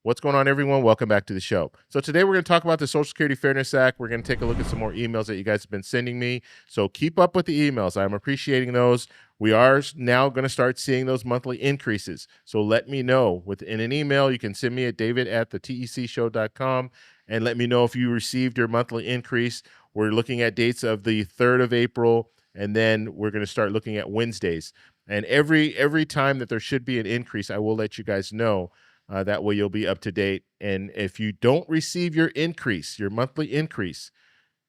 What's going on, everyone? Welcome back to the show. So today we're going to talk about the Social Security Fairness Act. We're going to take a look at some more emails that you guys have been sending me. So keep up with the emails. I'm appreciating those. We are now going to start seeing those monthly increases. So let me know within an email. You can send me at david@thetecshow.com and let me know if you received your monthly increase. We're looking at dates of the 3rd of April, and then we're going to start looking at Wednesdays. And every time that there should be an increase, I will let you guys know. That way you'll be up to date. And if you don't receive your increase, your monthly increase,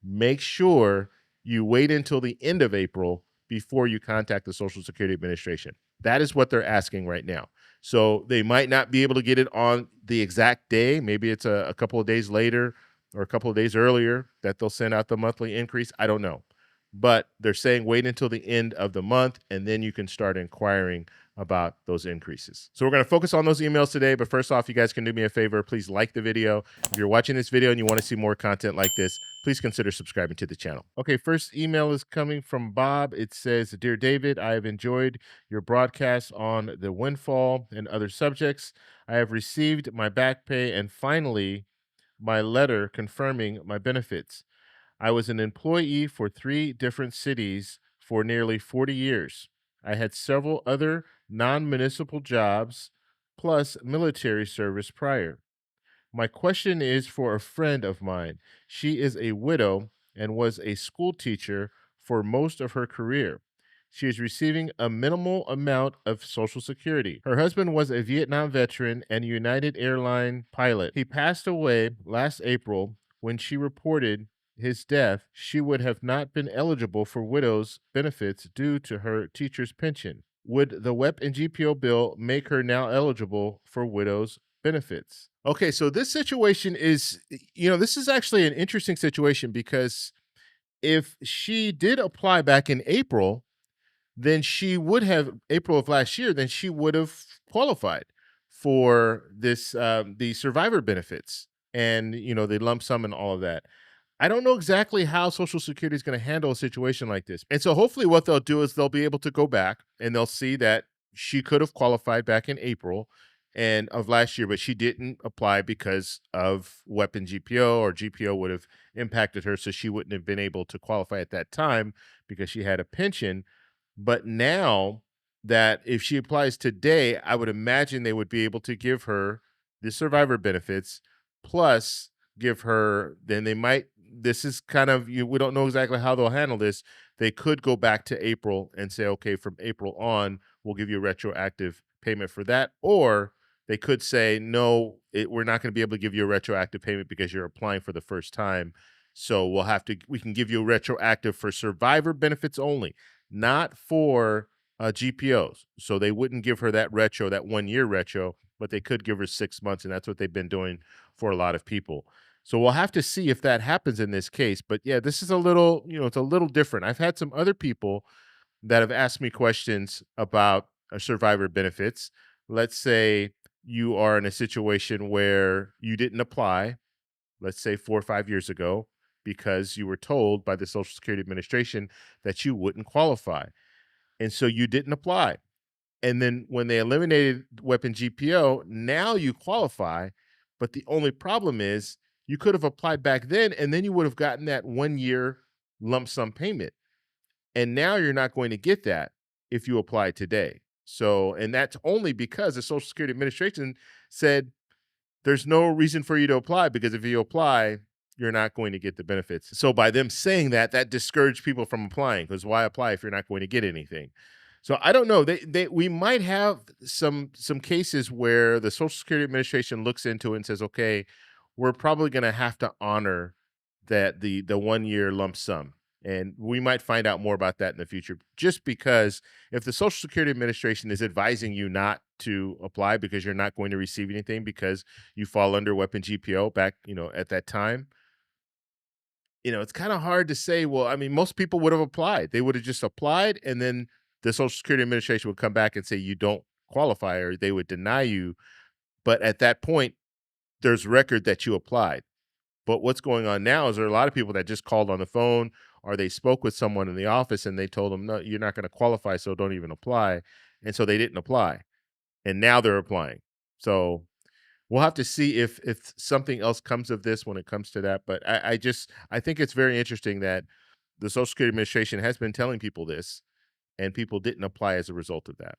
make sure you wait until the end of April before you contact the Social Security Administration. That is what they're asking right now. So they might not be able to get it on the exact day. Maybe it's a couple of days later or a couple of days earlier that they'll send out the monthly increase. I don't know. But they're saying wait until the end of the month, and then you can start inquiring about those increases. So we're going to focus on those emails today. But first off, you guys can do me a favor. Please like the video. If you're watching this video and you want to see more content like this, please consider subscribing to the channel. Okay, first email is coming from Bob. It says, "Dear David, I have enjoyed your broadcasts on the windfall and other subjects. I have received my back pay and finally my letter confirming my benefits. I was an employee for 3 different cities for nearly 40 years. I had several other non-municipal jobs plus military service prior. My question is for a friend of mine. She is a widow and was a school teacher for most of her career. She is receiving a minimal amount of Social Security. Her husband was a Vietnam veteran and United Airline pilot. He passed away last April. When she reported his death, she would have not been eligible for widow's benefits due to her teacher's pension. Would the WEP and GPO bill make her now eligible for widow's benefits?" Okay, so this situation is, this is actually an interesting situation because if she did apply back in April, then she would have April of last year, then she would have qualified for this the survivor benefits and the lump sum and all of that. I don't know exactly how Social Security is going to handle a situation like this. And so hopefully what they'll do is they'll be able to go back and they'll see that she could have qualified back in April and of last year, but she didn't apply because of weapon GPO, or GPO would have impacted her. So she wouldn't have been able to qualify at that time because she had a pension. But now that if she applies today, I would imagine they would be able to give her the survivor benefits plus give her, then they might, this is kind of, we don't know exactly how they'll handle this. They could go back to April and say, okay, from April on, we'll give you a retroactive payment for that. Or they could say, no, we're not going to be able to give you a retroactive payment because you're applying for the first time. So we can give you a retroactive for survivor benefits only, not for GPOs. So they wouldn't give her that 1-year retro, but they could give her 6 months. And that's what they've been doing for a lot of people. So we'll have to see if that happens in this case. But yeah, this is a little, it's a little different. I've had some other people that have asked me questions about survivor benefits. Let's say you are in a situation where you didn't apply, let's say 4 or 5 years ago, because you were told by the Social Security Administration that you wouldn't qualify. And so you didn't apply. And then when they eliminated weapon GPO, now you qualify. But the only problem is you could have applied back then, and then you would have gotten that 1-year lump sum payment. And now you're not going to get that if you apply today. So, and that's only because the Social Security Administration said there's no reason for you to apply, because if you apply, you're not going to get the benefits. So by them saying that, that discouraged people from applying, because why apply if you're not going to get anything? So I don't know. We might have some cases where the Social Security Administration looks into it and says, okay, we're probably going to have to honor that the 1-year lump sum. And we might find out more about that in the future, just because if the Social Security Administration is advising you not to apply because you're not going to receive anything because you fall under weapon GPO back, at that time, it's kind of hard to say, well, I mean, most people would have applied. They would have just applied, and then the Social Security Administration would come back and say you don't qualify, or they would deny you. But at that point, there's record that you applied. But what's going on now is there are a lot of people that just called on the phone, or they spoke with someone in the office and they told them, no, you're not going to qualify, so don't even apply. And so they didn't apply. And now they're applying. So we'll have to see if something else comes of this when it comes to that. But I think it's very interesting that the Social Security Administration has been telling people this, and people didn't apply as a result of that.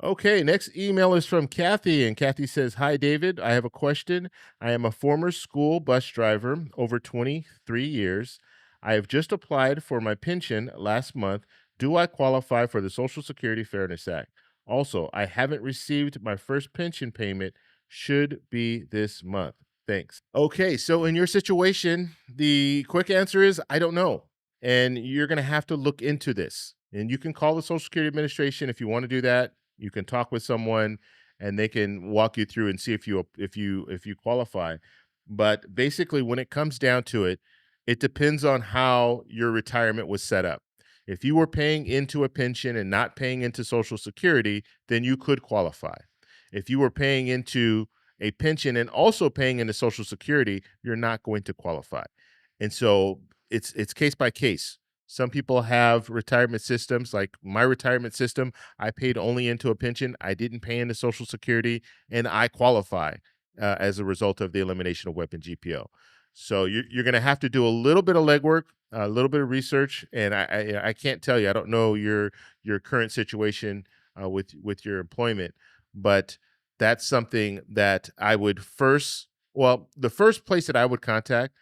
Okay, next email is from Kathy, and Kathy says, "Hi, David. I have a question. I am a former school bus driver over 23 years. I have just applied for my pension last month. Do I qualify for the Social Security Fairness Act? Also, I haven't received my first pension payment. Should be this month. Thanks." Okay, so in your situation, the quick answer is I don't know. And you're going to have to look into this. And you can call the Social Security Administration if you want to do that. You can talk with someone and they can walk you through and see if you qualify. But basically when it comes down to it, it depends on how your retirement was set up. If you were paying into a pension and not paying into Social Security, then you could qualify. If you were paying into a pension and also paying into Social Security, you're not going to qualify. And so it's case by case. Some people have retirement systems like my retirement system. I paid only into a pension. I didn't pay into Social Security, and I qualify as a result of the elimination of weapon GPO. So you're going to have to do a little bit of legwork, a little bit of research, and I can't tell you. I don't know your current situation with your employment, but that's something that I would first. Well, the first place that I would contact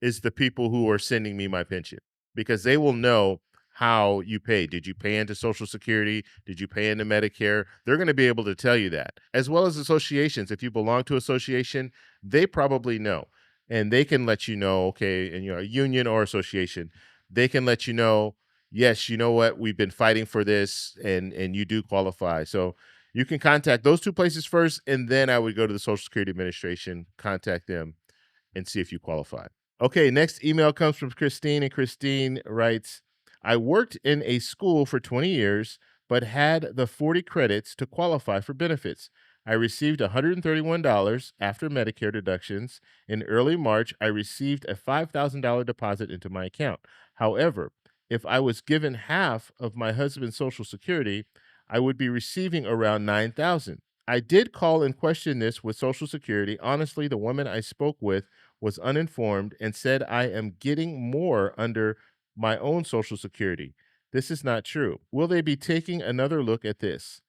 is the people who are sending me my pension, because they will know how you pay. Did you pay into Social Security? Did you pay into Medicare? They're going to be able to tell you that, as well as associations. If you belong to association, they probably know, and they can let you know, okay, and a union or association, they can let you know, yes, you know what, we've been fighting for this, and you do qualify. So you can contact those two places first, and then I would go to the Social Security Administration, contact them, and see if you qualify. Okay, next email comes from Christine, and Christine writes, "I worked in a school for 20 years, but had the 40 credits to qualify for benefits. I received $131 after Medicare deductions. In early March, I received a $5,000 deposit into my account. However, if I was given half of my husband's Social Security, I would be receiving around $9,000. I did call and question this with Social Security. Honestly, the woman I spoke with was uninformed and said I am getting more under my own Social Security. This is not true. Will they be taking another look at this?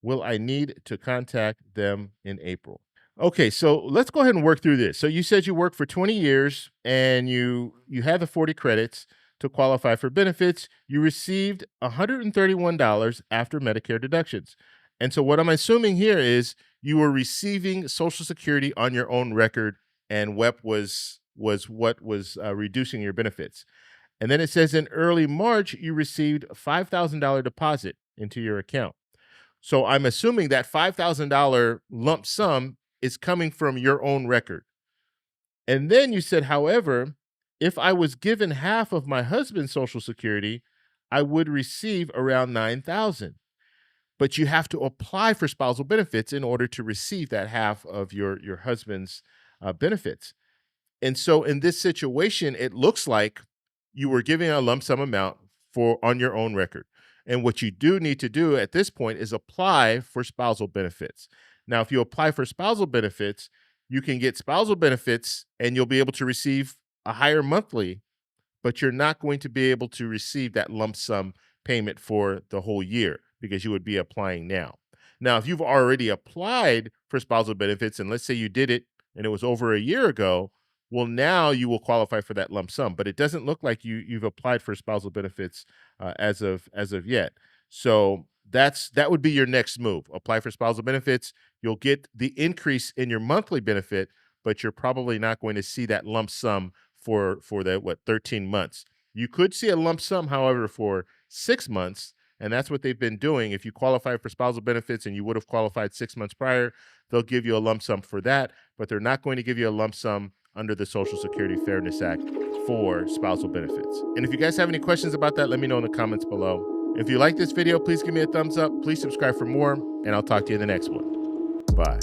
Will I need to contact them in April?" Okay, so let's go ahead and work through this. So you said you worked for 20 years and you had the 40 credits to qualify for benefits. You received $131 after Medicare deductions. And so what I'm assuming here is you were receiving Social Security on your own record, and WEP was what was reducing your benefits. And then it says in early March, you received a $5,000 deposit into your account. So I'm assuming that $5,000 lump sum is coming from your own record. And then you said, however, if I was given half of my husband's Social Security, I would receive around $9,000. But you have to apply for spousal benefits in order to receive that half of your husband's benefits. And so in this situation, it looks like you were giving a lump sum amount on your own record. And what you do need to do at this point is apply for spousal benefits. Now, if you apply for spousal benefits, you can get spousal benefits and you'll be able to receive a higher monthly, but you're not going to be able to receive that lump sum payment for the whole year because you would be applying now. Now, if you've already applied for spousal benefits, and let's say you did it and it was over a year ago, well, now you will qualify for that lump sum, but it doesn't look like you've applied for spousal benefits as of yet. So that would be your next move. Apply for spousal benefits. You'll get the increase in your monthly benefit, but you're probably not going to see that lump sum for the 13 months. You could see a lump sum, however, for 6 months, and that's what they've been doing. If you qualify for spousal benefits and you would have qualified 6 months prior, they'll give you a lump sum for that, but they're not going to give you a lump sum under the Social Security Fairness Act for spousal benefits. And if you guys have any questions about that, let me know in the comments below. If you like this video, please give me a thumbs up. Please subscribe for more, and I'll talk to you in the next one. Bye.